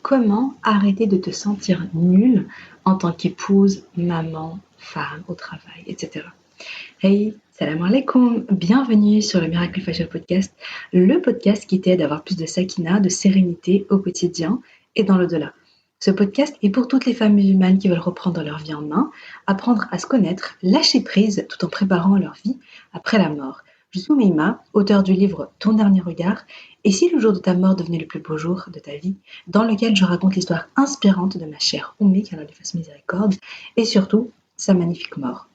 comment arrêter de te sentir nulle en tant qu'épouse, maman, femme, au travail, etc. Hey, salam alaikum, bienvenue sur le Miracle Fajr Podcast, le podcast qui t'aide à avoir plus de sakina, de sérénité au quotidien et dans l'au-delà. Ce podcast est pour toutes les femmes musulmanes qui veulent reprendre leur vie en main, apprendre à se connaître, lâcher prise tout en préparant leur vie après la mort. Je suis Oumeima, auteure du livre Ton dernier regard, et si le jour de ta mort devenait le plus beau jour de ta vie, dans lequel je raconte l'histoire inspirante de ma chère Oumé, qu'Allah lui fasse miséricorde, et surtout sa magnifique mort.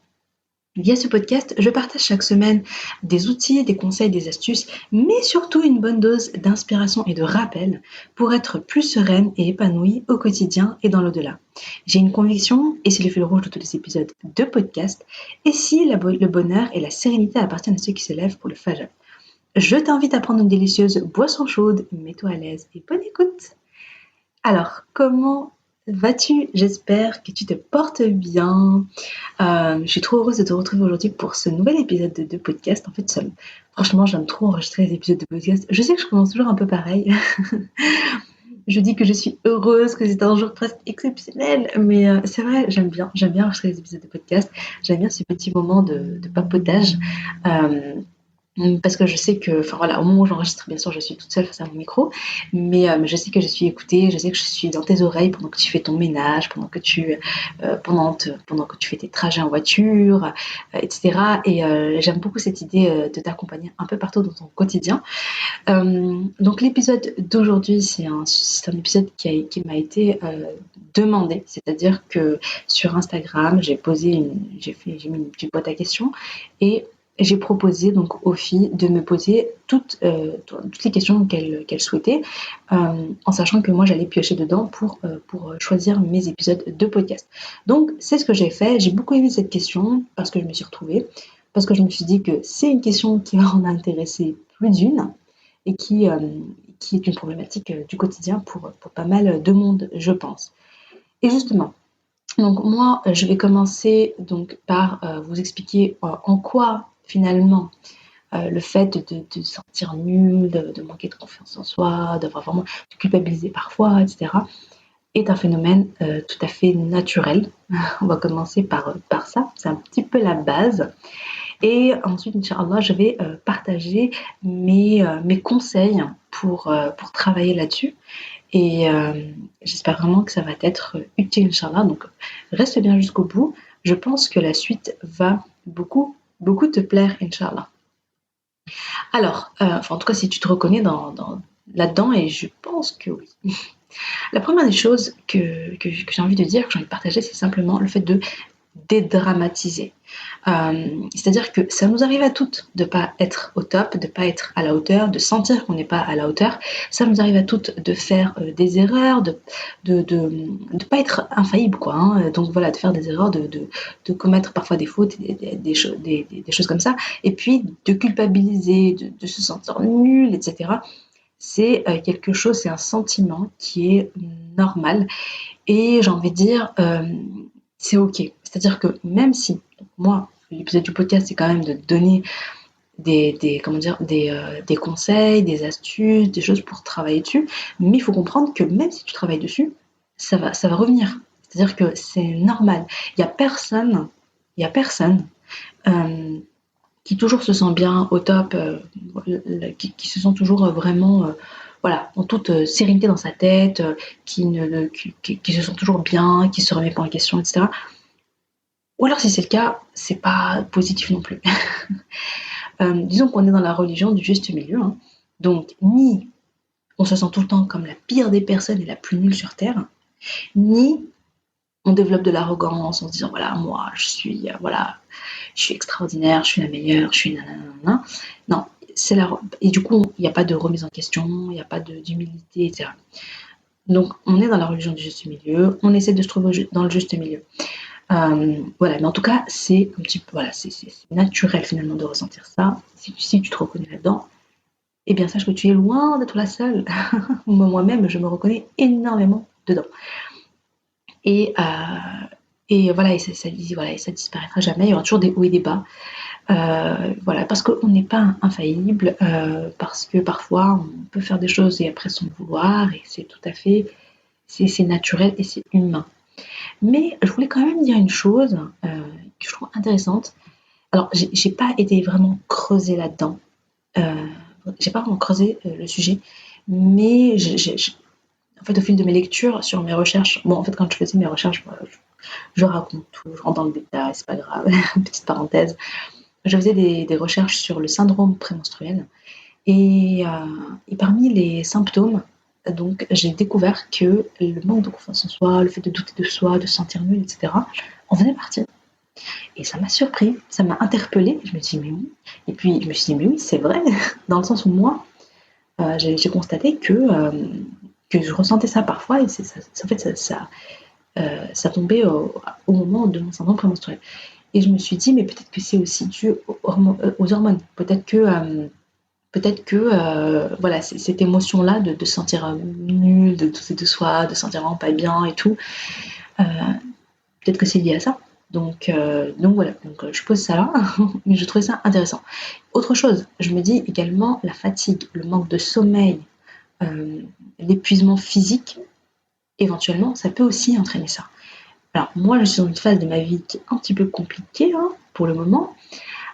Via ce podcast, je partage chaque semaine des outils, des conseils, des astuces, mais surtout une bonne dose d'inspiration et de rappel pour être plus sereine et épanouie au quotidien et dans l'au-delà. J'ai une conviction, et c'est le fil rouge de tous les épisodes de podcast, et si le bonheur et la sérénité appartiennent à ceux qui se lèvent pour le fajr. Je t'invite à prendre une délicieuse boisson chaude, mets-toi à l'aise et bonne écoute. Alors, comment vas-tu? J'espère que tu te portes bien. Je suis trop heureuse de te retrouver aujourd'hui pour ce nouvel épisode de podcast. En fait, franchement, j'aime trop enregistrer les épisodes de podcast. Je sais que je commence toujours un peu pareil. Je dis que je suis heureuse, que c'est un jour presque exceptionnel, mais c'est vrai, j'aime bien enregistrer les épisodes de podcast. J'aime bien ces petits moments de papotage. Parce que je sais que, enfin voilà, au moment où j'enregistre, bien sûr, je suis toute seule face à mon micro, mais je sais que je suis écoutée, je sais que je suis dans tes oreilles pendant que tu fais ton ménage, pendant que tu fais tes trajets en voiture, etc. Et j'aime beaucoup cette idée de t'accompagner un peu partout dans ton quotidien. Donc l'épisode d'aujourd'hui, c'est un épisode qui m'a été demandé, c'est-à-dire que sur Instagram, j'ai mis une petite boîte à questions et j'ai proposé donc aux filles de me poser toutes les questions qu'elles souhaitaient, en sachant que moi j'allais piocher dedans pour choisir mes épisodes de podcast. Donc c'est ce que j'ai fait. J'ai beaucoup aimé cette question parce que je me suis retrouvée, parce que je me suis dit que c'est une question qui va en intéresser plus d'une et qui est une problématique du quotidien pour pas mal de monde, je pense. Et justement, donc moi, je vais commencer donc par vous expliquer en quoi finalement le fait de se sentir nul, de manquer de confiance en soi, d'avoir vraiment de culpabiliser parfois, etc., est un phénomène tout à fait naturel. On va commencer par ça, c'est un petit peu la base. Et ensuite, Inch'Allah, je vais partager mes conseils pour travailler là-dessus. Et j'espère vraiment que ça va être utile, Inch'Allah. Donc, reste bien jusqu'au bout. Je pense que la suite va beaucoup, beaucoup te plaire, Inch'Allah. Alors, en tout cas, si tu te reconnais là-dedans, et je pense que oui. La première des choses que j'ai envie de dire, que j'ai envie de partager, c'est simplement le fait de dédramatiser. C'est-à-dire que ça nous arrive à toutes de ne pas être au top, de ne pas être à la hauteur, de sentir qu'on n'est pas à la hauteur. Ça nous arrive à toutes de faire des erreurs, de pas être infaillible, quoi. Hein. Donc voilà, de faire des erreurs, de commettre parfois des fautes, des choses comme ça. Et puis de culpabiliser, de se sentir nul, etc. C'est quelque chose, c'est un sentiment qui est normal. Et j'ai envie de dire, c'est ok. C'est-à-dire que même si, moi, l'épisode du podcast, c'est quand même de donner des conseils, des astuces, des choses pour travailler dessus, mais il faut comprendre que même si tu travailles dessus, ça va revenir. C'est-à-dire que c'est normal. Il y a personne qui toujours se sent bien au top, qui se sent toujours vraiment en toute sérénité dans sa tête, qui se sent toujours bien, qui se remet pas en question, etc. Ou alors si c'est le cas, c'est pas positif non plus. Disons qu'on est dans la religion du juste milieu, hein. Donc ni on se sent tout le temps comme la pire des personnes et la plus nulle sur terre, ni on développe de l'arrogance en se disant voilà, moi je suis extraordinaire, je suis la meilleure, je suis nanana. Non, et du coup il n'y a pas de remise en question, il n'y a pas d'humilité, etc. Donc on est dans la religion du juste milieu, on essaie de se trouver dans le juste milieu. Mais en tout cas c'est un petit peu c'est naturel finalement de ressentir ça. Si tu te reconnais là-dedans, eh bien sache que tu es loin d'être la seule. Moi-même je me reconnais énormément dedans. Et ça disparaîtra jamais. Il y aura toujours des hauts et des bas. Parce qu'on n'est pas infaillible, parce que parfois on peut faire des choses et après s'en vouloir, et c'est tout à fait c'est naturel et c'est humain. Mais je voulais quand même dire une chose que je trouve intéressante. Alors, j'ai pas été vraiment creusée là-dedans. Euh, j'ai pas vraiment creusé le sujet, mais en fait, au fil de mes lectures, sur mes recherches, bon, en fait, quand je faisais mes recherches, moi, je raconte tout, je rentre dans le détail, c'est pas grave, petite parenthèse. Je faisais des recherches sur le syndrome prémenstruel et parmi les symptômes, donc, j'ai découvert que le manque de confiance en soi, le fait de douter de soi, de se sentir nul, etc., en faisait partie. Et ça m'a surpris, ça m'a interpellée. Je me suis dit, mais oui. Et puis, je me suis dit, mais oui, c'est vrai, dans le sens où moi, j'ai constaté que je ressentais ça parfois, et en fait, ça tombait au moment de mon syndrome prémenstruel. Et je me suis dit, mais peut-être que c'est aussi dû aux hormones. Peut-être que voilà, cette émotion-là de se sentir nul, de douter de soi, de se sentir vraiment pas bien et tout, euh, peut-être que c'est lié à ça. Donc voilà, donc je pose ça là, mais je trouvais ça intéressant. Autre chose, je me dis également la fatigue, le manque de sommeil, euh, l'épuisement physique, éventuellement, ça peut aussi entraîner ça. Alors moi, je suis dans une phase de ma vie qui est un petit peu compliquée hein, pour le moment.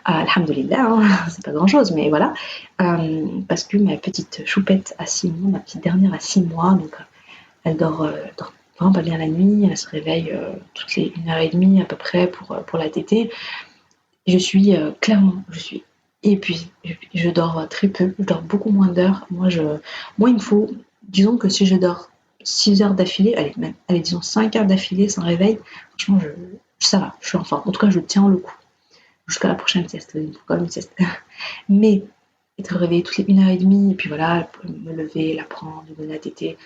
Alhamdulillah, hein, c'est pas grand-chose, mais voilà. Parce que ma petite choupette a 6 mois, ma petite dernière a 6 mois, donc elle dort vraiment pas bien la nuit, elle se réveille toutes les 1h30 à peu près pour la tétée. Clairement, je suis épuisée. Je dors très peu, je dors beaucoup moins d'heures. Moi, il me faut, disons que si je dors 6 heures d'affilée, allez, disons 5 heures d'affilée sans réveil, franchement, ça va, je suis en forme. En tout cas, je tiens le coup jusqu'à la prochaine sieste. Il me faut quand même une sieste. Mais être réveillée toutes les 1h30, et puis voilà, me lever, la prendre, lui donner la tétée,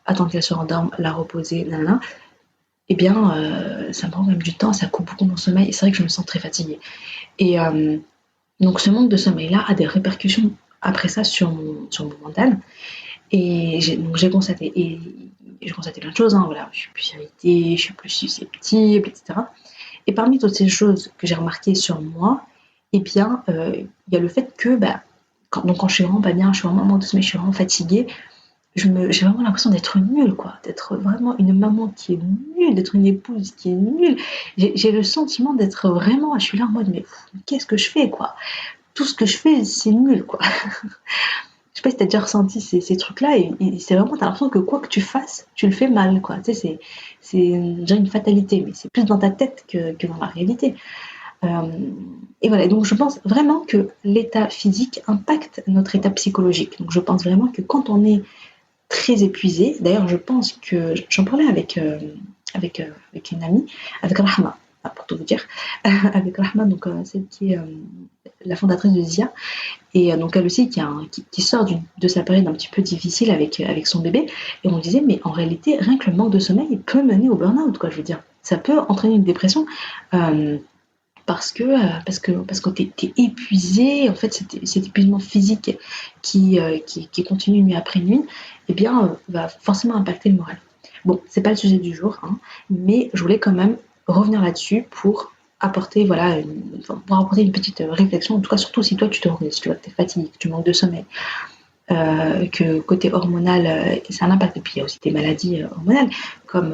attendre qu'elle se rendorme, la reposer, nanana, eh bien, ça me prend quand même du temps, ça coupe beaucoup mon sommeil, et c'est vrai que je me sens très fatiguée. Et donc, ce manque de sommeil-là a des répercussions après ça sur mon mental. Et donc, j'ai constaté plein de choses, hein, voilà, je suis plus irritée, je suis plus susceptible, etc. Et parmi toutes ces choses que j'ai remarquées sur moi, eh bien, il y a le fait que, bah, quand je suis vraiment pas bien, je suis vraiment en manque de sommeil, je suis vraiment fatiguée, j'ai vraiment l'impression d'être nulle, quoi, d'être vraiment une maman qui est nulle, d'être une épouse qui est nulle. J'ai le sentiment d'être vraiment, je suis là en mode, mais qu'est-ce que je fais, quoi? Tout ce que je fais, c'est nul, quoi. Je sais pas si t'as déjà ressenti ces trucs-là, et c'est vraiment, t'as l'impression que quoi que tu fasses, tu le fais mal, quoi. Tu sais, c'est déjà une fatalité, mais c'est plus dans ta tête que dans la réalité. Euh, et voilà, donc je pense vraiment que l'état physique impacte notre état psychologique. Donc je pense vraiment que quand on est très épuisé. D'ailleurs, je pense que j'en parlais avec une amie, avec Rahma, pour tout vous dire, avec Rahma, donc celle qui est la fondatrice de Zia, et donc elle aussi qui sort de sa période un petit peu difficile avec son bébé, et on disait, mais en réalité, rien que le manque de sommeil peut mener au burn-out, quoi, je veux dire. Ça peut entraîner une dépression. Parce que t'es épuisé, en fait, cet épuisement physique qui continue nuit après nuit, eh bien, va forcément impacter le moral. Bon, c'est pas le sujet du jour, hein, mais je voulais quand même revenir là-dessus pour apporter, voilà, pour apporter une petite réflexion, en tout cas, surtout si toi tu te reconnais, si tu vois que tu es fatigué, que tu manques de sommeil, que côté hormonal, c'est un impact. Et puis il y a aussi des maladies hormonales comme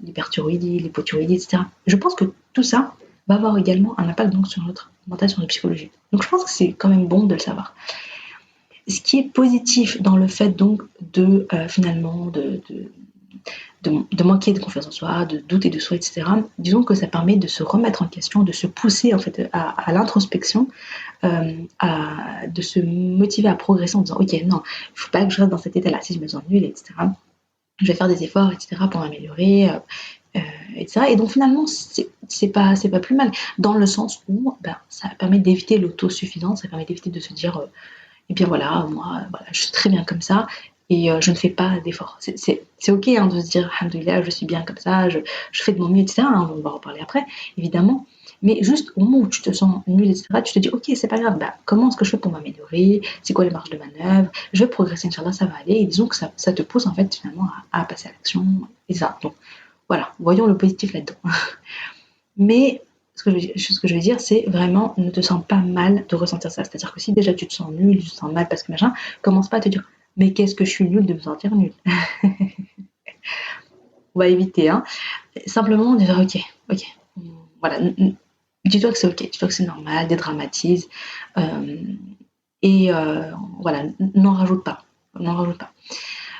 l'hyperthyroïdie, l'hypothyroïdie, etc. Je pense que tout ça va avoir également un impact donc sur notre mental, sur notre psychologie. Donc je pense que c'est quand même bon de le savoir. Ce qui est positif dans le fait donc de finalement de manquer de confiance en soi, de douter de soi, etc. Disons que ça permet de se remettre en question, de se pousser en fait à l'introspection, de se motiver à progresser en disant ok non, il ne faut pas que je reste dans cet état-là, si je me sens nulle, etc. Je vais faire des efforts, etc. pour m'améliorer, etc. Et donc finalement c'est pas plus mal dans le sens où ben, ça permet d'éviter l'autosuffisance, ça permet d'éviter de se dire et bien voilà, moi, voilà, je suis très bien comme ça et je ne fais pas d'efforts. C'est ok hein, de se dire, alhamdoulilah, je suis bien comme ça, je fais de mon mieux, etc. Hein, on va en reparler après, évidemment. Mais juste au moment où tu te sens nul, etc., tu te dis, ok, c'est pas grave, bah, comment est-ce que je fais pour m'améliorer? C'est quoi les marges de manœuvre? Je vais progresser, Inch'Allah, ça va aller. Et disons que ça te pousse en fait finalement à passer à l'action et ça. Donc voilà, voyons le positif là-dedans. Mais ce que je veux dire, c'est vraiment ne te sens pas mal de ressentir ça. C'est-à-dire que si déjà tu te sens nul, tu te sens mal parce que machin, commence pas à te dire mais qu'est-ce que je suis nul de me sentir nul. on va éviter, hein. Simplement dire ok, voilà, dis-toi que c'est ok, dis-toi que c'est normal, dédramatise, et voilà, n'en rajoute pas, n'en rajoute pas.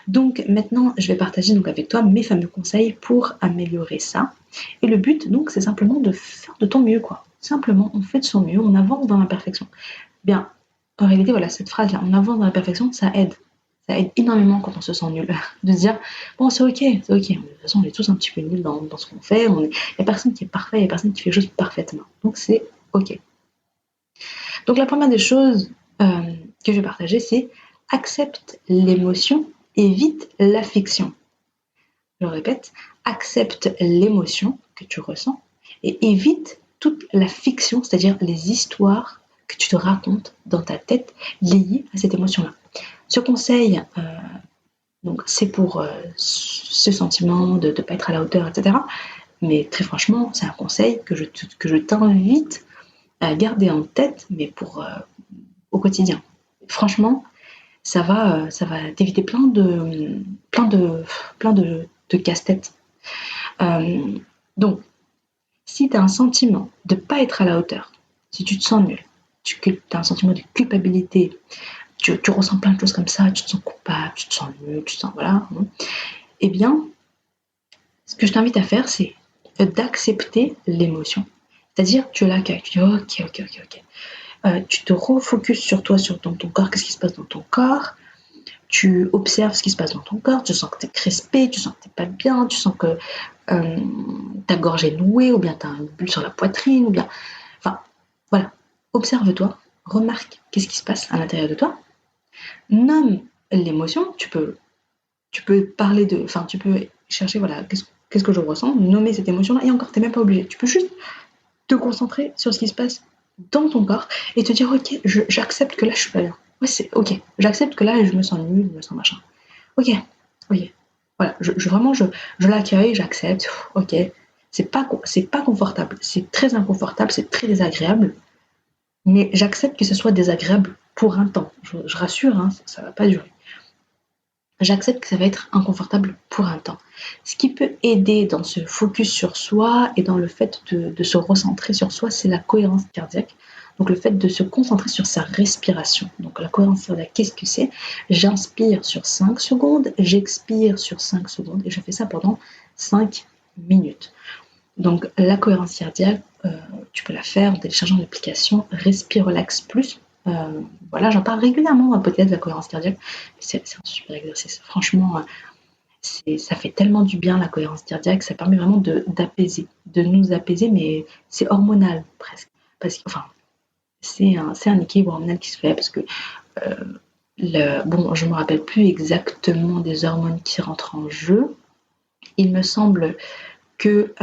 Donc maintenant, je vais partager donc avec toi mes fameux conseils pour améliorer ça. Et le but, donc, c'est simplement de faire de ton mieux, quoi. Simplement, on fait de son mieux, on avance dans l'imperfection. Bien, en réalité, voilà, cette phrase-là, on avance dans l'imperfection, ça aide. Ça aide énormément quand on se sent nul. De se dire, bon, c'est ok, c'est ok. De toute façon, on est tous un petit peu nuls dans ce qu'on fait. Il n'y a personne qui est parfait, il n'y a personne qui fait les choses parfaitement. Donc, c'est ok. Donc, la première des choses que je vais partager, c'est accepte l'émotion, évite la fiction. Je répète, accepte l'émotion que tu ressens et évite toute la fiction, c'est-à-dire les histoires que tu te racontes dans ta tête liées à cette émotion-là. Ce conseil, donc, c'est pour ce sentiment de ne pas être à la hauteur, etc. Mais très franchement, c'est un conseil que je t'invite à garder en tête, mais au quotidien. Franchement, ça va t'éviter plein de casse-tête. Donc, si tu as un sentiment de ne pas être à la hauteur, si tu te sens nul, tu as un sentiment de culpabilité, tu ressens plein de choses comme ça, tu te sens coupable, tu te sens nul, tu te sens voilà, eh bien, ce que je t'invite à faire, c'est d'accepter l'émotion. C'est-à-dire, tu l'accueilles, tu dis ok. Tu te refocuses sur toi, dans ton corps, qu'est-ce qui se passe dans ton corps. Tu observes ce qui se passe dans ton corps, tu sens que tu es crispé, tu sens que tu n'es pas bien, tu sens que ta gorge est nouée, ou bien tu as une bulle sur la poitrine, ou bien... Enfin, voilà. Observe-toi, remarque qu'est-ce qui se passe à l'intérieur de toi. Nomme l'émotion, tu peux parler de... Enfin, tu peux chercher, voilà, qu'est-ce que je ressens, nommer cette émotion-là, et encore, tu n'es même pas obligé. Tu peux juste te concentrer sur ce qui se passe dans ton corps, et te dire, ok, j'accepte que là, je suis pas bien. Ouais, c'est ok, j'accepte que là, je me sens nul, je me sens machin. Ok. Voilà, je l'accueille, j'accepte, ok. C'est pas confortable, c'est très inconfortable, c'est très désagréable, mais j'accepte que ce soit désagréable pour un temps. Je rassure, hein, ça va pas durer. J'accepte que ça va être inconfortable pour un temps. Ce qui peut aider dans ce focus sur soi et dans le fait de se recentrer sur soi, c'est la cohérence cardiaque. Donc le fait de se concentrer sur sa respiration. Donc la cohérence cardiaque, qu'est-ce que c'est? J'inspire sur 5 secondes, j'expire sur 5 secondes et je fais ça pendant 5 minutes. Donc la cohérence cardiaque, tu peux la faire en téléchargeant l'application Respire Relax Plus. Voilà, j'en parle régulièrement dans le podcast de la cohérence cardiaque. C'est un super exercice. Franchement, ça fait tellement du bien la cohérence cardiaque, ça permet vraiment d'apaiser, de nous apaiser, mais c'est hormonal presque. Parce que, enfin, c'est un équilibre hormonal qui se fait parce que bon, je me rappelle plus exactement des hormones qui rentrent en jeu. Il me semble que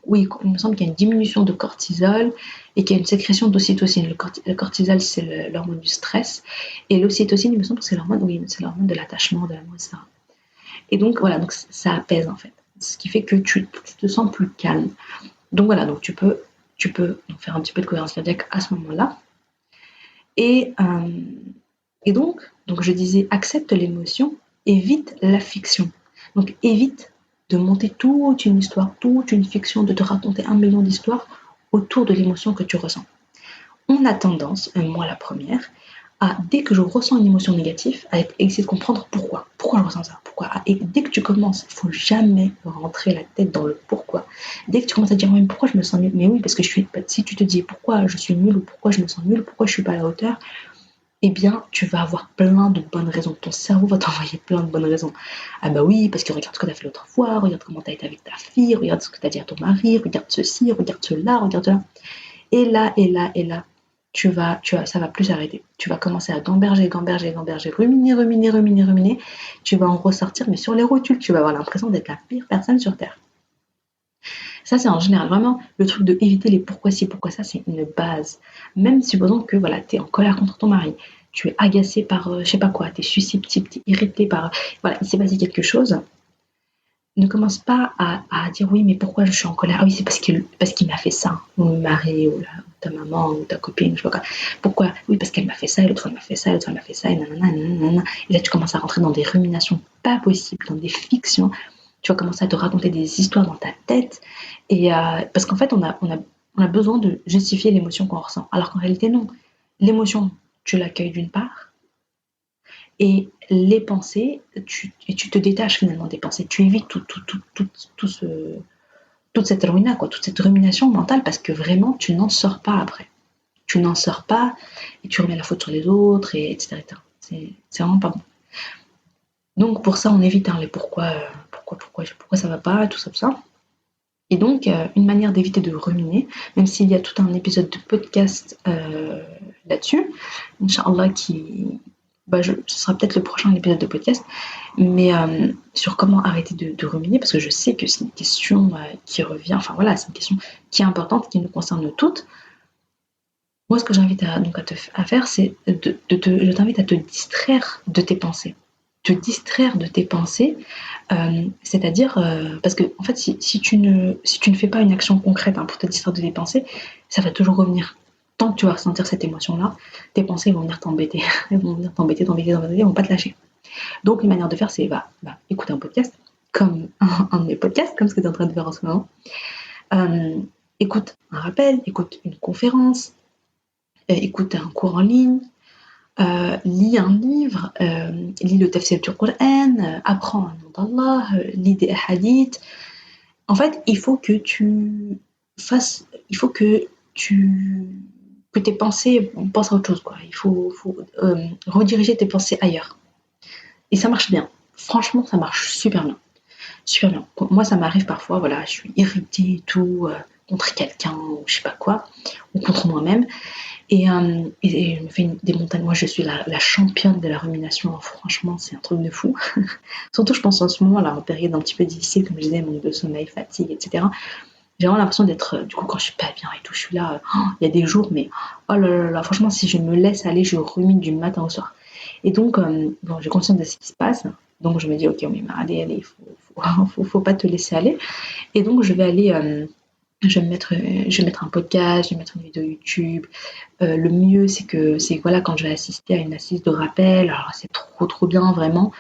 oui, il me semble qu'il y a une diminution de cortisol et qu'il y a une sécrétion d'ocytocine. Le cortisol, c'est l'hormone du stress, et l'ocytocine, il me semble que c'est l'hormone de l'attachement, de l'amour, etc. Et donc voilà, donc ça apaise en fait, ce qui fait que tu te sens plus calme. Donc voilà, donc tu peux donc faire un petit peu de cohérence cardiaque à ce moment-là. Et donc je disais, accepte l'émotion, évite la fiction. Donc évite de monter toute une histoire, toute une fiction, de te raconter 1 million d'histoires autour de l'émotion que tu ressens. On a tendance, moi la première, à, dès que je ressens une émotion négative, à essayer de comprendre pourquoi je ressens ça, pourquoi. Et dès que tu commences, il ne faut jamais rentrer la tête dans le pourquoi. Dès que tu commences à dire, mais pourquoi je me sens nul? Mais oui, parce que si tu te dis pourquoi je suis nul, ou pourquoi je me sens nul, pourquoi je ne suis pas à la hauteur, eh bien, tu vas avoir plein de bonnes raisons. Ton cerveau va t'envoyer plein de bonnes raisons. Ah bah oui, parce que regarde ce que tu as fait l'autre fois, regarde comment tu as été avec ta fille, regarde ce que tu as dit à ton mari, regarde ceci, regarde cela, regarde cela. Et là, ça va plus s'arrêter. Tu vas commencer à gamberger, ruminer. Tu vas en ressortir, mais sur les rotules, tu vas avoir l'impression d'être la pire personne sur Terre. Ça, c'est en général vraiment le truc de éviter les pourquoi ci, pourquoi ça, c'est une base. Même supposons que voilà, tu es en colère contre ton mari, tu es agacé par je sais pas quoi, tu es susceptible, tu es irrité par voilà, il s'est passé quelque chose. Ne commence pas à dire oui, mais pourquoi je suis en colère? Ah oui, c'est parce qu'il m'a fait ça, mon mari, ou ta maman, ou ta copine, je sais pas quoi. Pourquoi? Oui, parce qu'elle m'a fait ça, et l'autre fois elle m'a fait ça, et l'autre fois elle m'a fait ça, et nanana. Et là, tu commences à rentrer dans des ruminations pas possibles, dans des fictions. tu vas commencer à te raconter des histoires dans ta tête, et parce qu'en fait, on a besoin de justifier l'émotion qu'on ressent, alors qu'en réalité, non. L'émotion, tu l'accueilles d'une part, et les pensées, tu te détaches finalement des pensées, tu évites toute cette ruina, quoi, toute cette rumination mentale, parce que vraiment, tu n'en sors pas après. Tu n'en sors pas, et tu remets la faute sur les autres, et etc. C'est vraiment pas bon. Donc pour ça, on évite les pourquoi ça va pas, tout ça. Et donc, une manière d'éviter de ruminer, même s'il y a tout un épisode de podcast là-dessus, Inch'Allah, ce sera peut-être le prochain épisode de podcast, mais sur comment arrêter de ruminer, parce que je sais que c'est une question qui revient, enfin voilà, c'est une question qui est importante, qui nous concerne toutes. Moi, ce que j'invite à faire, c'est je t'invite à te distraire de tes pensées. Te distraire de tes pensées, c'est-à-dire, parce que en fait, si tu ne fais pas une action concrète pour te distraire de tes pensées, ça va toujours revenir. Tant que tu vas ressentir cette émotion-là, tes pensées vont venir t'embêter. Elles vont venir t'embêter, elles vont pas te lâcher. Donc, une manière de faire, c'est écouter un podcast, comme un de mes podcasts, comme ce que tu es en train de faire en ce moment. Écoute un rappel, écoute une conférence, écoute un cours en ligne, lis un livre, lis le tafsir du Coran, apprends un nom d'Allah, lis des hadiths. En fait, il faut que tes pensées pensent à autre chose, quoi. Il faut rediriger tes pensées ailleurs. Et ça marche bien. Franchement, ça marche super bien. Super bien. Moi, ça m'arrive parfois, voilà, je suis irritée et tout, contre quelqu'un ou je sais pas quoi, ou contre moi-même. Et je me fais des montagnes. Moi, je suis la championne de la rumination. Franchement, c'est un truc de fou. Surtout, je pense en ce moment, là, en période un petit peu difficile, comme je disais, manque de sommeil, fatigue, etc. J'ai vraiment l'impression d'être, du coup, quand je suis pas bien et tout, je suis là, il y a des jours, mais oh là là, franchement, si je me laisse aller, je rumine du matin au soir. Et donc, j'ai conscience de ce qui se passe. Donc, je me dis, ok, mais allez, faut pas te laisser aller. Et donc, je vais aller. Je vais mettre un podcast, je vais mettre une vidéo YouTube. Le mieux, c'est voilà, quand je vais assister à une assise de rappel, alors c'est trop bien, vraiment.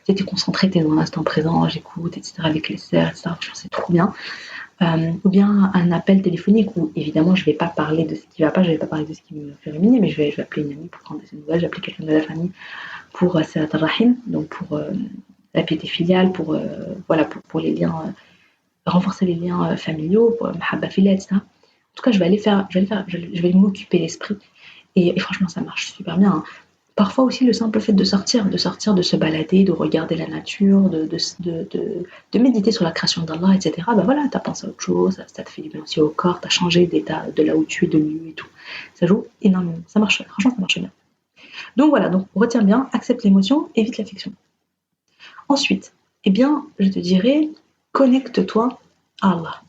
Tu es concentré, tu es dans l'instant présent, j'écoute, etc., avec les sœurs, etc. C'est trop bien. Ou bien un appel téléphonique où, évidemment, je ne vais pas parler de ce qui ne va pas, je ne vais pas parler de ce qui me fait ruminer, mais je vais appeler une amie pour prendre des nouvelles, je vais appeler quelqu'un de la famille pour Salat al-Rahim, donc pour la piété filiale, pour les liens. Renforcer les liens familiaux, mahabba fillah, etc. En tout cas, je vais m'occuper l'esprit. Et franchement, ça marche super bien. Hein. Parfois aussi, le simple fait de sortir, de se balader, de regarder la nature, de méditer sur la création d'Allah, etc. Voilà, t'as pensé à autre chose, ça te fait du bien aussi au corps, t'as changé d'état, de là où tu es, de lieu et tout. Ça joue énormément. Ça marche, franchement, ça marche bien. Donc voilà, retiens bien, accepte l'émotion, évite l'affection. Ensuite, je te dirais, connecte-toi à Allah.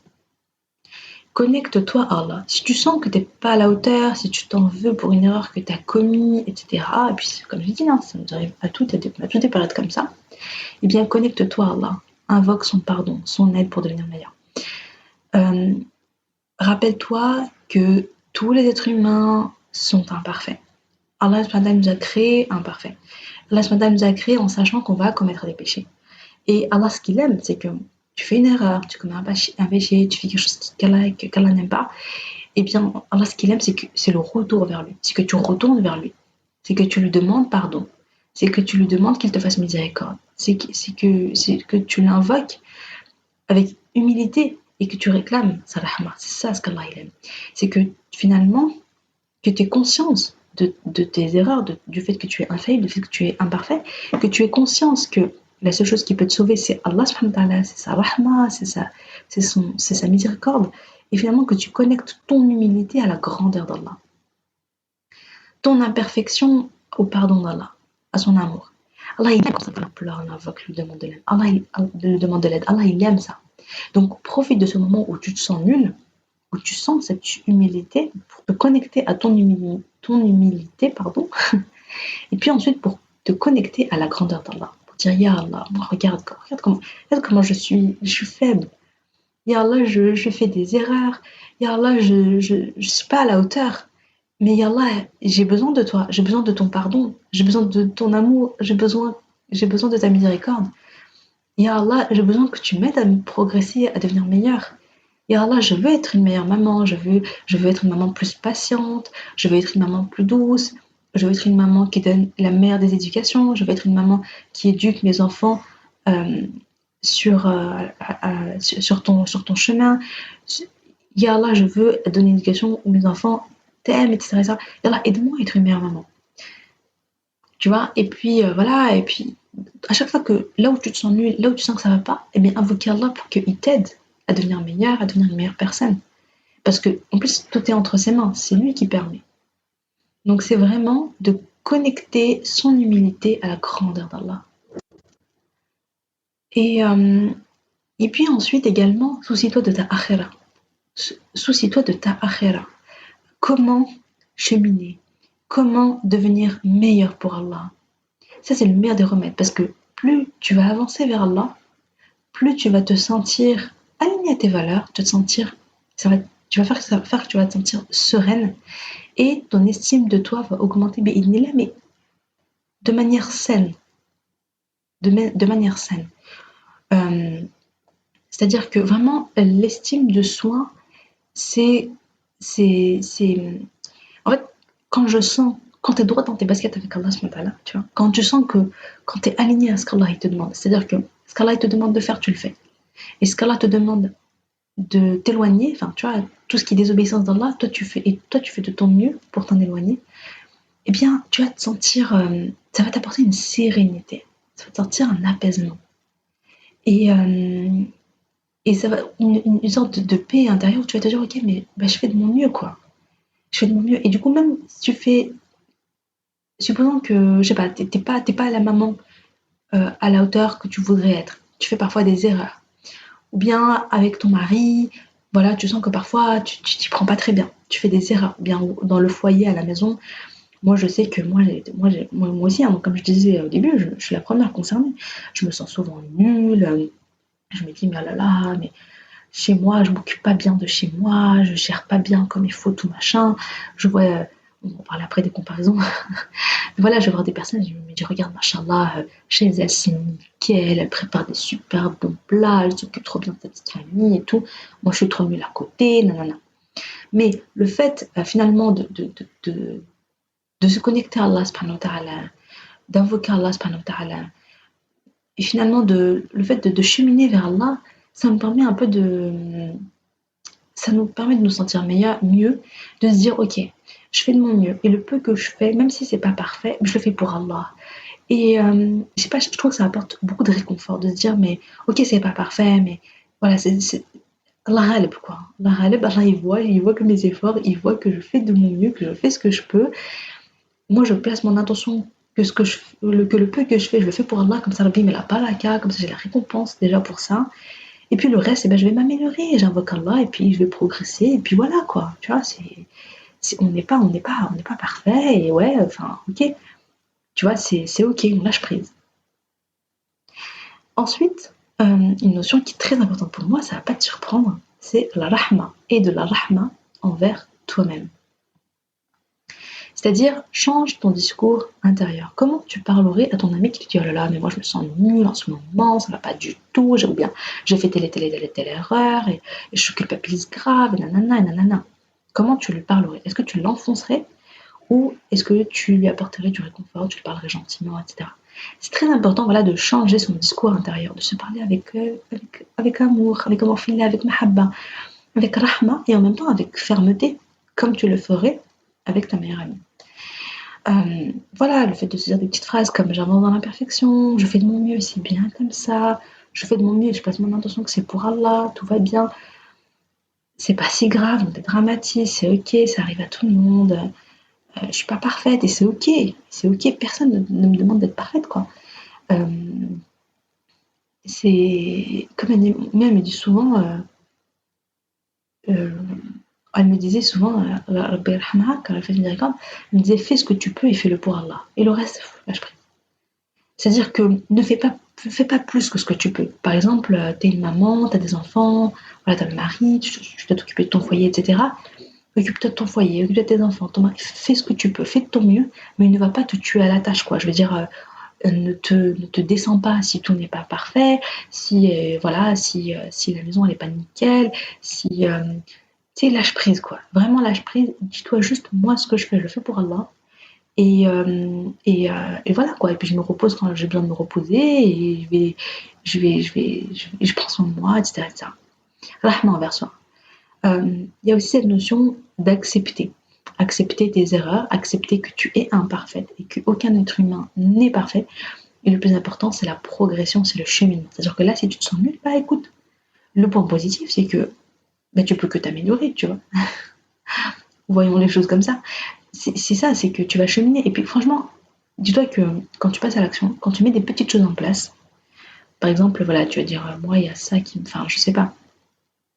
Connecte-toi à Allah. Si tu sens que tu n'es pas à la hauteur, si tu t'en veux pour une erreur que tu as commise, etc., et puis comme je dis, ça nous arrive à toutes des périodes comme ça, connecte-toi à Allah. Invoque son pardon, son aide pour devenir meilleur. Rappelle-toi que tous les êtres humains sont imparfaits. Allah nous a créés imparfaits. Allah nous a créés en sachant qu'on va commettre des péchés. Et Allah, ce qu'il aime, c'est que tu fais une erreur, tu commets un péché, tu fais quelque chose qu'Allah n'aime pas, Allah, ce qu'il aime, c'est le retour vers lui. C'est que tu retournes vers lui. C'est que tu lui demandes pardon. C'est que tu lui demandes qu'il te fasse miséricorde. C'est que tu l'invoques avec humilité et que tu réclames sa rahma. C'est ça ce qu'Allah il aime. C'est que finalement, que tu aies conscience de tes erreurs, du fait que tu es infaillible, du fait que tu es imparfait, que tu aies conscience que la seule chose qui peut te sauver, c'est Allah subhanahu wa ta'ala, c'est sa rahma, c'est sa miséricorde. Et finalement, que tu connectes ton humilité à la grandeur d'Allah. Ton imperfection au pardon d'Allah, à son amour. Allah, il aime quand on pleure, on invoque, lui demande de l'aide. Allah, il demande de l'aide. Allah, il aime ça. Donc, profite de ce moment où tu te sens nul, où tu sens cette humilité, pour te connecter à ton humilité, et puis ensuite pour te connecter à la grandeur d'Allah. Dire, Ya Allah, regarde comment je suis faible. Ya Allah, je fais des erreurs. Ya Allah, je suis pas à la hauteur. Mais Ya Allah, j'ai besoin de toi, j'ai besoin de ton pardon, j'ai besoin de ton amour, j'ai besoin de ta miséricorde. Ya Allah, j'ai besoin que tu m'aides à me progresser, à devenir meilleure. Ya Allah, je veux être une meilleure maman, je veux être une maman plus patiente, je veux être une maman plus douce, je veux être une maman qui donne la meilleure des éducations, je veux être une maman qui éduque mes enfants euh, sur ton chemin. Ya Allah, je veux donner une éducation où mes enfants t'aiment, etc. etc. Ya Allah, aide-moi à être une meilleure maman. Tu vois. Et puis voilà, et puis à chaque fois que là où tu te sens nul, là où tu sens que ça va pas, eh bien invoquer Allah pour qu'il t'aide à devenir meilleur, à devenir une meilleure personne. Parce que en plus tout est entre ses mains, c'est lui qui permet. Donc c'est vraiment de connecter son humilité à la grandeur d'Allah. Et, euh, et puis ensuite également, soucie-toi de ta akhira. Soucie-toi de ta akhira. Comment cheminer? Comment devenir meilleur pour Allah? Ça, c'est le meilleur des remèdes parce que plus tu vas avancer vers Allah, plus tu vas te sentir aligné à tes valeurs, tu vas te sentir, ça va faire que tu vas te sentir sereine et ton estime de toi va augmenter, mais de manière saine, de manière saine. Euh, C'est-à-dire que vraiment, l'estime de soi, c'est, c'est, en fait, quand je sens, quand tu es droit dans tes baskets avec Allah, tu vois, quand tu sens que, quand tu es aligné à ce qu'Allah il te demande, c'est-à-dire que ce qu'Allah il te demande de faire, tu le fais. Et ce qu'Allah te demande de t'éloigner, enfin, tu vois, tout ce qui est désobéissance d'Allah, toi, tu fais de ton mieux pour t'en éloigner, eh bien, tu vas te sentir, ça va t'apporter une sérénité, ça va te sentir un apaisement. Et, euh, et ça va, une sorte de paix intérieure où tu vas te dire, ok, mais bah, je fais de mon mieux, quoi. Je fais de mon mieux. Et du coup, même si tu fais, supposons que, je sais pas, t'es pas la maman à la hauteur que tu voudrais être. Tu fais parfois des erreurs. Ou bien avec ton mari, voilà, tu sens que parfois tu t'y prends pas très bien. Tu fais des erreurs. Ou bien dans le foyer, à la maison, moi je sais que moi aussi, hein, donc, comme je disais au début, je suis la première concernée. Je me sens souvent nulle. Je me dis, mais oh là là, mais chez moi, je m'occupe pas bien de chez moi, je gère pas bien comme il faut tout machin. Je vois, on va parler après des comparaisons. Voilà, je vais voir des personnes, je me dis, regarde, machallah, chez elle, c'est nickel, elle prépare des super bons plats, elle s'occupe trop bien de sa petite famille et tout. Moi, je suis trop nulle à côté, nanana. Mais le fait, finalement, de se connecter à Allah, subhanahu wa ta'ala, d'invoquer Allah, subhanahu wa ta'ala, et finalement, le fait de cheminer vers Allah, ça me permet un peu de, ça nous permet de nous sentir mieux, de se dire, ok, je fais de mon mieux, et le peu que je fais, même si c'est pas parfait, je le fais pour Allah. Et je sais pas, je trouve que ça apporte beaucoup de réconfort de se dire, mais ok, c'est pas parfait, mais voilà, c'est Allah ghalib, quoi. Allah ghalib, Allah il voit que mes efforts, il voit que je fais de mon mieux, que je fais ce que je peux. Moi, je place mon intention que le peu que je fais, je le fais pour Allah, comme ça, Rabbi met la baraka, comme ça, j'ai la récompense déjà pour ça. Et puis le reste, eh ben, je vais m'améliorer, j'invoque Allah, et puis je vais progresser, et puis voilà, quoi. Tu vois, on n'est pas parfait, et ouais, enfin, ok. Tu vois, c'est ok, on lâche prise. Ensuite, une notion qui est très importante pour moi, ça va pas te surprendre, c'est la rahma, et de la rahma envers toi-même. C'est-à-dire, change ton discours intérieur. Comment tu parlerais à ton ami qui te dit: oh là là, mais moi je me sens nulle en ce moment, ça va pas du tout, j'ai fait telle erreur, et je culpabilise grave, et nanana. Comment tu lui parlerais? Est-ce que tu l'enfoncerais ou est-ce que tu lui apporterais du réconfort, tu lui parlerais gentiment, etc. C'est très important, voilà, de changer son discours intérieur, de se parler avec amour, avec amorphila, avec mahabba, avec rahma, et en même temps avec fermeté, comme tu le ferais avec ta meilleure amie. Voilà, le fait de se dire des petites phrases comme j'avance dans l'imperfection, je fais de mon mieux, c'est bien comme ça, je fais de mon mieux, je passe mon intention que c'est pour Allah, tout va bien, c'est pas si grave, on dédramatise, c'est ok, ça arrive à tout le monde, je suis pas parfaite et c'est ok, personne ne me demande d'être parfaite, quoi. Euh, c'est comme elle me dit souvent, euh, elle me disait souvent, Rabbi yarhamha, quand elle fait une miséricorde, elle me disait fais ce que tu peux et fais-le pour Allah. Et le reste, lâche prise. C'est-à-dire que ne fais pas plus que ce que tu peux. Par exemple, t'es une maman, t'as des enfants, voilà, t'as le mari, tu dois t'occuper de ton foyer, etc. Occupe-toi de ton foyer, occupe-toi de tes enfants, fais ce que tu peux, fais de ton mieux, mais ne va pas te tuer à la tâche, quoi. Je veux dire, ne te descends pas si tout n'est pas parfait, si la maison elle est pas nickel, si tu sais, lâche prise quoi. Vraiment lâche prise. Dis-toi juste moi ce que je le fais pour Allah. Et voilà quoi. Et puis je me repose quand j'ai besoin de me reposer et je prends soin de moi, etc., etc. Rahma envers soi. Il y a aussi cette notion d'accepter. Accepter tes erreurs, accepter que tu es imparfaite et qu'aucun être humain n'est parfait. Et le plus important, c'est la progression, c'est le cheminement. C'est-à-dire que là, si tu te sens nul, bah écoute, le point positif, c'est que bah, tu peux que t'améliorer, tu vois. Voyons les choses comme ça. C'est ça, c'est que tu vas cheminer. Et puis franchement, dis-toi que quand tu passes à l'action, quand tu mets des petites choses en place, par exemple, voilà, tu vas dire, moi, il y a ça qui me... Enfin, je sais pas.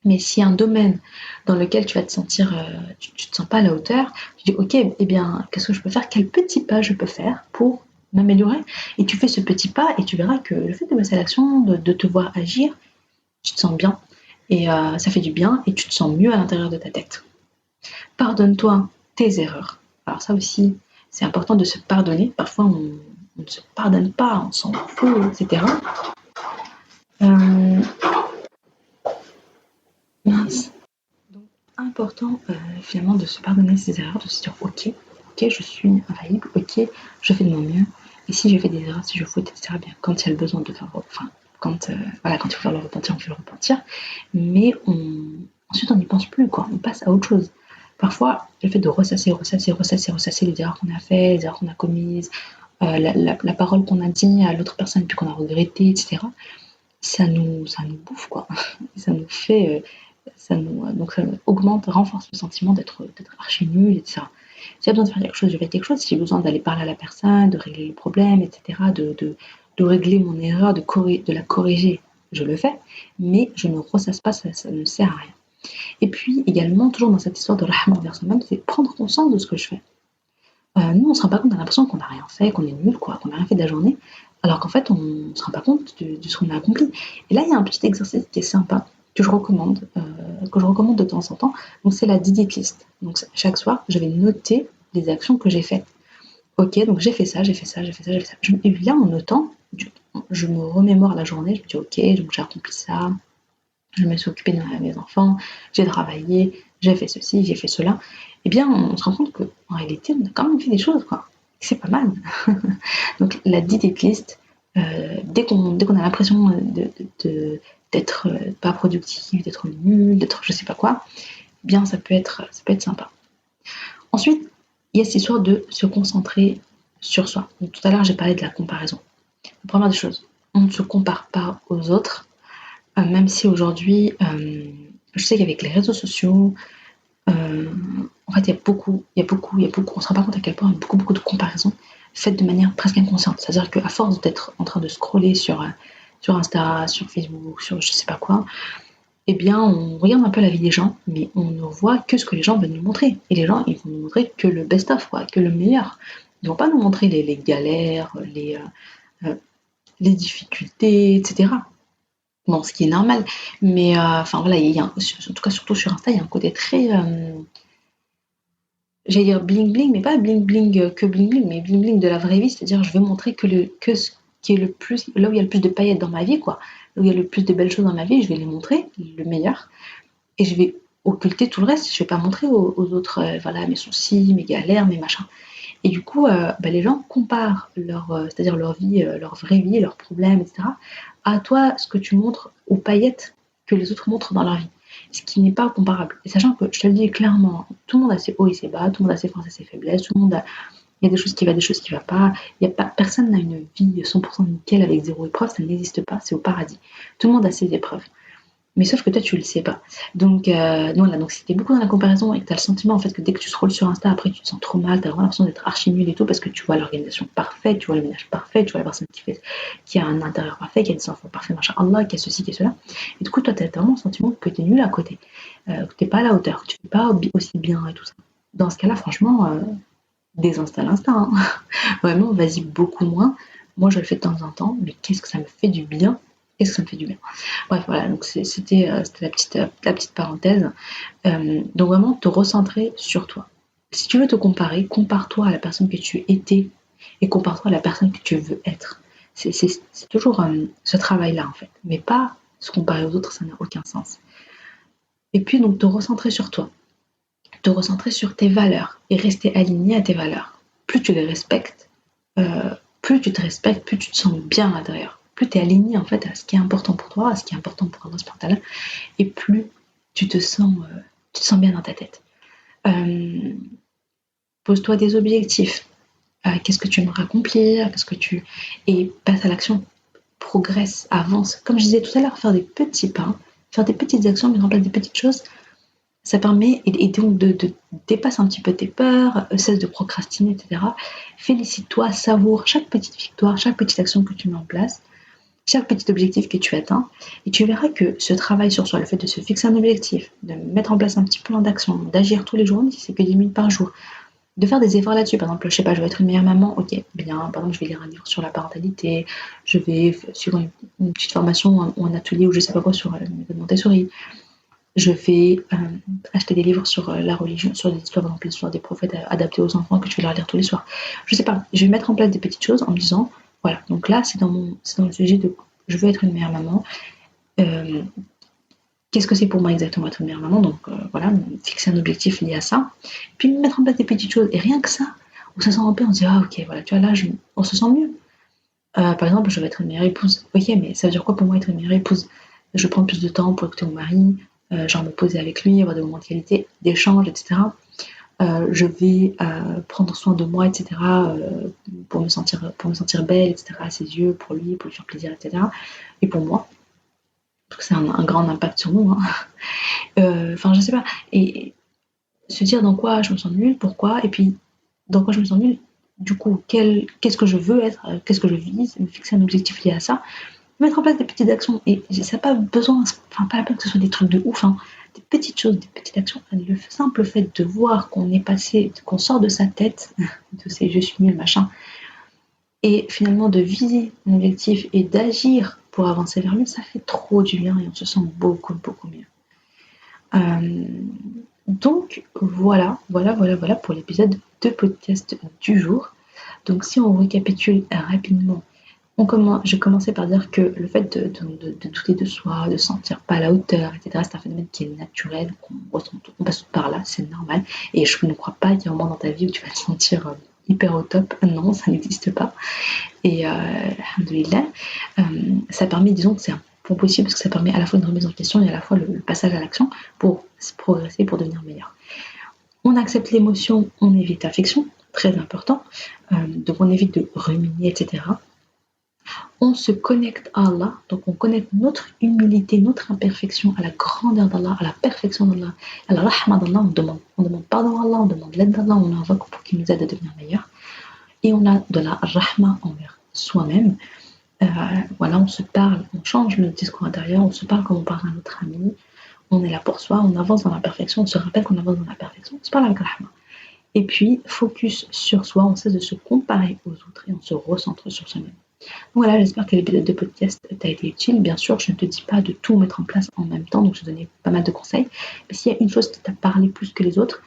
Mais s'il y a un domaine dans lequel tu vas te sentir, tu te sens pas à la hauteur, tu dis, ok, eh bien, qu'est-ce que je peux faire? Quel petit pas je peux faire pour m'améliorer? Et tu fais ce petit pas et tu verras que le fait de passer à l'action, de te voir agir, tu te sens bien. Et ça fait du bien et tu te sens mieux à l'intérieur de ta tête. Pardonne-toi tes erreurs. Alors ça aussi, c'est important de se pardonner. Parfois, on ne se pardonne pas, on s'en fout, etc. Euh, mince. Donc, important finalement de se pardonner ses erreurs, de se dire ok, je suis infaillible, ok, je fais de mon mieux. Et si j'ai fait des erreurs, si je faute, etc., bien, quand il y a le besoin de faire, enfin, quand il faut faire le repentir, on fait le repentir. Mais ensuite, on n'y pense plus, quoi. On passe à autre chose. Parfois, le fait de ressasser les erreurs qu'on a faites, les erreurs qu'on a commises, la parole qu'on a dit à l'autre personne puis qu'on a regretté, etc., ça nous bouffe, quoi. Ça nous fait... donc ça augmente, renforce le sentiment d'être archi nul, etc. Si j'ai besoin de faire quelque chose, je fais quelque chose. Si j'ai besoin d'aller parler à la personne, de régler le problème, etc., de régler mon erreur, de la corriger, je le fais. Mais je ne ressasse pas, ça ne sert à rien. Et puis également, toujours dans cette histoire de rahma envers soi-même, c'est prendre conscience de ce que je fais. Nous, on ne se rend pas compte, on a l'impression qu'on n'a rien fait, qu'on est nul, quoi, qu'on n'a rien fait de la journée, alors qu'en fait, on ne se rend pas compte de ce qu'on a accompli. Et là, il y a un petit exercice qui est sympa, que je recommande de temps en temps. Donc, c'est la Didit List. Donc, chaque soir, je vais noter les actions que j'ai faites. Ok, donc j'ai fait ça, j'ai fait ça, j'ai fait ça, j'ai fait ça. Et puis là, en notant, je me remémore la journée, je me dis ok, donc j'ai accompli ça, je me suis occupée de mes enfants, j'ai travaillé, j'ai fait ceci, j'ai fait cela. Eh bien, on se rend compte qu'en réalité, on a quand même fait des choses, quoi. C'est pas mal. Donc, la dite list, dès qu'on a l'impression d'être pas productif, d'être nul, d'être je sais pas quoi, eh bien, ça peut être sympa. Ensuite, il y a cette histoire de se concentrer sur soi. Donc, tout à l'heure, j'ai parlé de la comparaison. La première des choses, on ne se compare pas aux autres, même si aujourd'hui, je sais qu'avec les réseaux sociaux, en fait, on se rend pas compte à quel point il y a beaucoup de comparaisons faites de manière presque inconsciente. C'est-à-dire qu'à force d'être en train de scroller sur Insta, sur Facebook, sur je sais pas quoi, eh bien, on regarde un peu la vie des gens, mais on ne voit que ce que les gens veulent nous montrer. Et les gens, ils vont nous montrer que le best-of, quoi, que le meilleur. Ils vont pas nous montrer les galères, les difficultés, etc. Bon, ce qui est normal, mais enfin voilà, en tout cas surtout sur Insta, il y a un côté très, j'allais dire bling bling, mais pas bling bling que bling bling, mais bling bling de la vraie vie, c'est-à-dire je vais montrer que ce qui est le plus, là où il y a le plus de paillettes dans ma vie, quoi, là où il y a le plus de belles choses dans ma vie, je vais les montrer, le meilleur, et je vais occulter tout le reste, je vais pas montrer aux autres, voilà, mes soucis, mes galères, mes machins. Et du coup, les gens comparent c'est-à-dire leur vie, leur vraie vie, leurs problèmes, etc., à toi, ce que tu montres aux paillettes que les autres montrent dans leur vie. Ce qui n'est pas comparable. Et sachant que, je te le dis clairement, tout le monde a ses hauts et ses bas, tout le monde a ses forces et ses faiblesses, tout le monde a... Il y a des choses qui vont, des choses qui ne vont pas. Il y a pas. Personne n'a une vie 100% nickel avec zéro épreuve, ça n'existe pas, c'est au paradis. Tout le monde a ses épreuves. Mais sauf que toi, tu le sais pas. Donc, voilà, donc si t'es beaucoup dans la comparaison et que t'as le sentiment en fait que dès que tu scrolles sur Insta, après tu te sens trop mal, t'as vraiment l'impression d'être archi nul et tout parce que tu vois l'organisation parfaite, tu vois le ménage parfait, tu vois la personne qui a un intérieur parfait, qui a des enfants parfaits, machin, Allah, qui a ceci, qui a cela. Et du coup, toi, t'as vraiment le sentiment que t'es nul à côté, que t'es pas à la hauteur, que tu fais pas aussi bien et tout ça. Dans ce cas-là, franchement, désinstalle Insta. Hein. Vraiment, vas-y beaucoup moins. Moi, je le fais de temps en temps, mais qu'est-ce que ça me fait du bien. Qu'est-ce que ça me fait du bien. Bref, voilà, donc c'était la petite parenthèse. Donc vraiment, te recentrer sur toi. Si tu veux te comparer, compare-toi à la personne que tu étais et compare-toi à la personne que tu veux être. C'est toujours ce travail-là en fait, mais pas se comparer aux autres, ça n'a aucun sens. Et puis donc te recentrer sur toi, te recentrer sur tes valeurs et rester aligné à tes valeurs. Plus tu les respectes, plus tu te respectes, plus tu te sens bien à l'intérieur. Plus tu es aligné en fait à ce qui est important pour toi, à ce qui est important pour Allah subhanahu wa ta'ala, et plus tu te sens bien dans ta tête. Pose-toi des objectifs. Qu'est-ce que tu aimerais accomplir, et passe à l'action, progresse, avance. Comme je disais tout à l'heure, faire des petits pas, faire des petites actions, mettre en place des petites choses, ça permet, et donc de dépasse un petit peu tes peurs, cesse de procrastiner, etc. Félicite-toi, savoure chaque petite victoire, chaque petite action que tu mets en place, chaque petit objectif que tu atteins, et tu verras que ce travail sur soi, le fait de se fixer un objectif, de mettre en place un petit plan d'action, d'agir tous les jours, même si c'est que 10 minutes par jour, de faire des efforts là-dessus. Par exemple, je sais pas, je vais être une meilleure maman, ok, bien, par exemple, je vais lire un livre sur la parentalité, je vais suivre une petite formation ou un atelier ou je sais pas quoi sur la méthode Montessori, je vais acheter des livres sur la religion, sur des histoires, par exemple, l'histoire des prophètes adaptés aux enfants que je vais leur lire tous les soirs. Je sais pas, je vais mettre en place des petites choses en me disant, voilà, donc là, c'est dans le sujet de je veux être une meilleure maman. Qu'est-ce que c'est pour moi exactement être une meilleure maman? Donc voilà, fixer un objectif lié à ça. Puis mettre en place des petites choses. Et rien que ça, on se sent en paix, on se dit, ah ok, voilà, tu vois, là, on se sent mieux. Par exemple, je veux être une meilleure épouse. Ok, mais ça veut dire quoi pour moi être une meilleure épouse? Je vais prendre plus de temps pour écouter mon mari, genre me poser avec lui, avoir des moments de qualité, d'échange, etc. Je vais prendre soin de moi, etc. Pour me sentir belle, etc. à ses yeux, pour lui faire plaisir, etc. Et pour moi. Donc c'est un grand impact sur nous. Enfin, je sais pas. Et se dire dans quoi je me sens nulle, pourquoi, et puis dans quoi je me sens nulle, du coup, qu'est-ce que je veux être, qu'est-ce que je vise, me fixer un objectif lié à ça, mettre en place des petites actions. Et ça n'a pas besoin, enfin, pas la peine que ce soit des trucs de ouf, hein, des petites choses, des petites actions. Le simple fait de voir qu'on est passé, qu'on sort de sa tête, de ces je suis nul, machin, et finalement de viser un objectif et d'agir pour avancer vers lui, ça fait trop du bien et on se sent beaucoup, beaucoup mieux. Donc voilà pour l'épisode de podcast du jour. Donc si on récapitule rapidement, je commençais par dire que le fait de douter de soi, de se sentir pas à la hauteur, etc., c'est un phénomène qui est naturel, on passe par là, c'est normal. Et je ne crois pas qu'il y ait un moment dans ta vie où tu vas te sentir hyper au top. Non, ça n'existe pas. Et alhamdoulilah, ça permet, disons que c'est un point possible parce que ça permet à la fois une remise en question et à la fois le passage à l'action pour progresser, pour devenir meilleur. On accepte l'émotion, on évite l'affection, très important. Donc on évite de ruminer, etc. On se connecte à Allah, donc on connecte notre humilité, notre imperfection à la grandeur d'Allah, à la perfection d'Allah, à la rahma d'Allah. On demande pardon à Allah, on demande l'aide d'Allah, on invoque pour qu'il nous aide à devenir meilleur. Et on a de la rahma envers soi-même. Voilà, on se parle, on change le discours intérieur, on se parle comme on parle à notre ami, on est là pour soi, on avance dans la perfection, on se rappelle qu'on avance dans la perfection, on se parle avec rahma. Et puis, focus sur soi, on cesse de se comparer aux autres et on se recentre sur soi-même. Donc voilà, j'espère que l'épisode de podcast t'a été utile. Bien sûr, je ne te dis pas de tout mettre en place en même temps, donc je vais donner pas mal de conseils. Mais s'il y a une chose qui t'a parlé plus que les autres,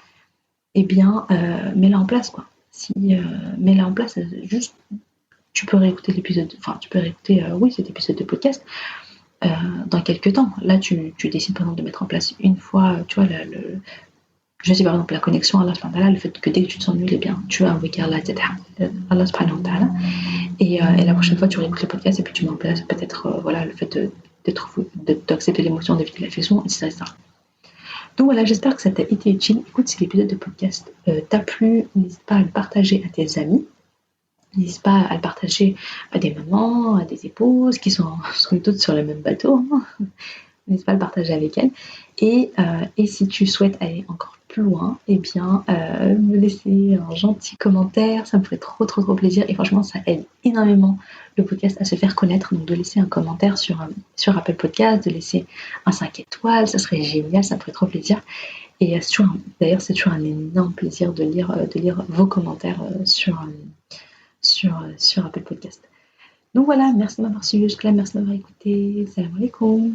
eh bien, mets-la en place, quoi. Mets-la en place, juste, tu peux réécouter l'épisode, enfin, tu peux réécouter, cet épisode de podcast dans quelques temps. Là, tu décides, par exemple, de mettre en place une fois, tu vois, je sais par exemple la connexion à Allah subhanahu wa ta'ala, le fait que dès que tu te sens nul, eh bien, tu vas invoquer Allah, etc. Allah subhanahu wa ta'ala. Et la prochaine fois, tu réécoutes le podcast et puis tu mets en place peut-être le fait d'accepter l'émotion, d'éviter l'affection, etc. Donc voilà, j'espère que ça t'a été utile. Écoute, si l'épisode de podcast t'a plu, n'hésite pas à le partager à tes amis. N'hésite pas à le partager à des mamans, à des épouses qui sont toutes sur le même bateau. N'hésite pas à le partager avec elles. Et si tu souhaites aller encore plus loin, eh bien, me laisser un gentil commentaire, ça me ferait trop plaisir. Et franchement, ça aide énormément le podcast à se faire connaître. Donc, de laisser un commentaire sur Apple Podcast, de laisser un 5 étoiles, ça serait génial, ça me ferait trop plaisir. Et d'ailleurs, c'est toujours un énorme plaisir de lire vos commentaires sur Apple Podcast. Donc voilà, merci de m'avoir suivi jusque là, merci de m'avoir écouté. Salam alaikum.